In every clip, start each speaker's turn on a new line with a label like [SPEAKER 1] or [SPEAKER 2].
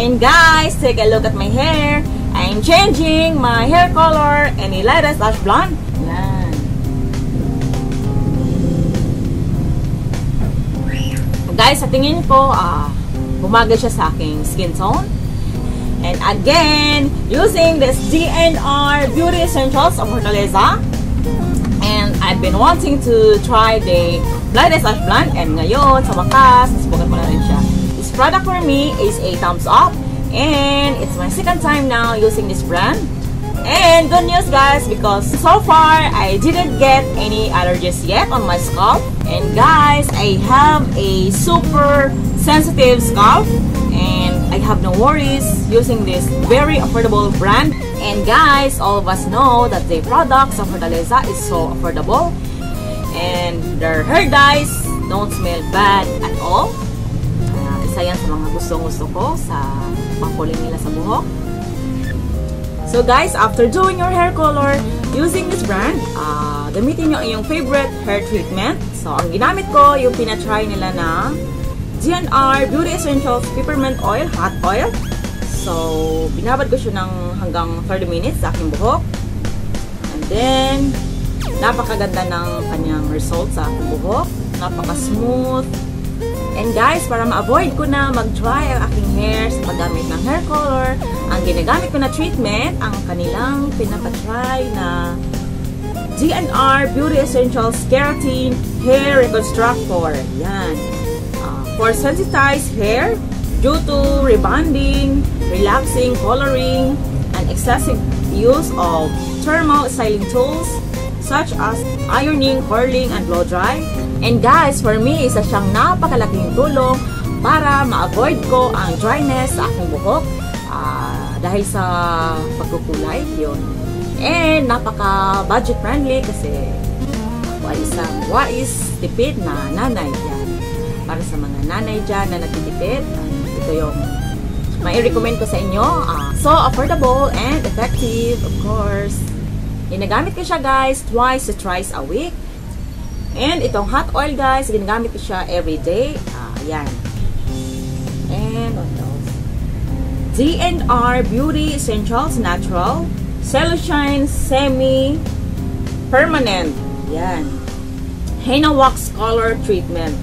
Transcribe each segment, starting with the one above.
[SPEAKER 1] And guys, take a look at my hair. I'm changing my hair color and latest ash blonde. Yan. Guys, sa tingin ko, bumagay siya sa aking skin tone. And again, using this DNR Beauty Essentials of Fortaleza. And I've been wanting to try the Lightest Ash Blonde. And ngayon, sa wakas, nasubukan ko na rin siya. This product for me is a thumbs up. And it's my second time now using this brand. And good news guys, because so far I didn't get any allergies yet on my scalp. And guys, I have a super sensitive scalp and I have no worries using this very affordable brand. And guys, all of us know that the products of Fortaleza is so affordable and their hair dyes don't smell bad at all. Isa yan sa mga gustong-gusto ko sa pangkuling nila sa buhok. So guys, after doing your hair color using this brand, gamitin nyo yung favorite hair treatment. So ang ginamit ko yung pinatry nila na DNR Beauty Essentials Peppermint Oil, Hot Oil. So binabad ko siya ng hanggang 30 minutes sa aking buhok. And then napakaganda ng kanyang result sa aking buhok. Napaka-smooth. And guys, para ma-avoid ko na mag-dry ang aking hair sa paggamit ng hair color, ang ginagamit ko na treatment, ang kanilang pinapatry na DNR Beauty Essentials Keratin Hair Reconstructor. Yan. For sensitized hair, due to rebonding, relaxing, coloring, and excessive use of thermal styling tools, such as ironing, curling, and blow dry. And guys, for me, isa siyang napakalaking tulong para ma-avoid ko ang dryness sa aking buhok dahil sa pagkukulay yun. And napaka-budget friendly kasi ako ay isang wais tipid na nanay yan. Para sa mga nanay dyan na nagtitipid, ito yung may recommend ko sa inyo. So affordable and effective, of course. Ginagamit ko siya guys twice to thrice a week. And itong hot oil guys, ginagamit ko siya every day. Yan. And what else? DNR Beauty Essentials Natural Cellushine Semi Permanent. Yan. Henna Wax Color Treatment.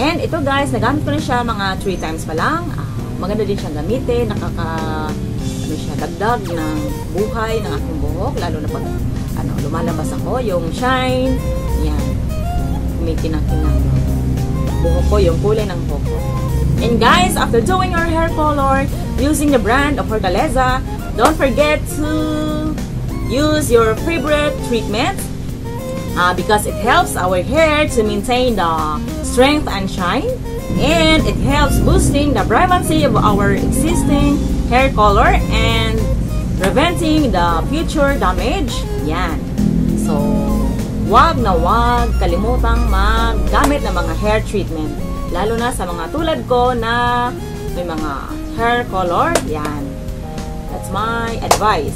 [SPEAKER 1] And ito guys, nagamit ko na siya mga 3 times pa lang. Maganda din siyang gamitin. Dagdag ng buhay ng aking buhok. Lalo na pag lumalabas ako. Yung shine. Yan. Kumikinang-kinang buhok ko, yung kulay ng buhok ko. And guys, after doing your hair color using the brand of Fortaleza, don't forget to use your favorite treatments because it helps our hair to maintain the strength and shine, and it helps boosting the vibrancy of our existing hair color and preventing the future damage. Yan. So, wag na wag kalimutang maggamit ng mga hair treatment. Lalo na sa mga tulad ko na may mga hair color. Yan. That's my advice.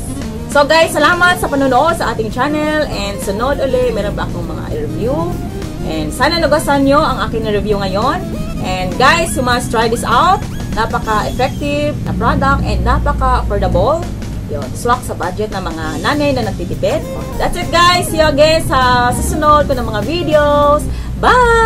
[SPEAKER 1] So guys, salamat sa panonood sa ating channel. And sunod ulit, meron ba akong mga review. And sana nagustuhan nyo ang aking review ngayon. And guys, you must try this out. Napaka-effective na product and napaka-affordable. Yun, swak sa budget ng mga nanay na nagtitipid. That's it guys. See you again sa susunod ko ng mga videos. Bye!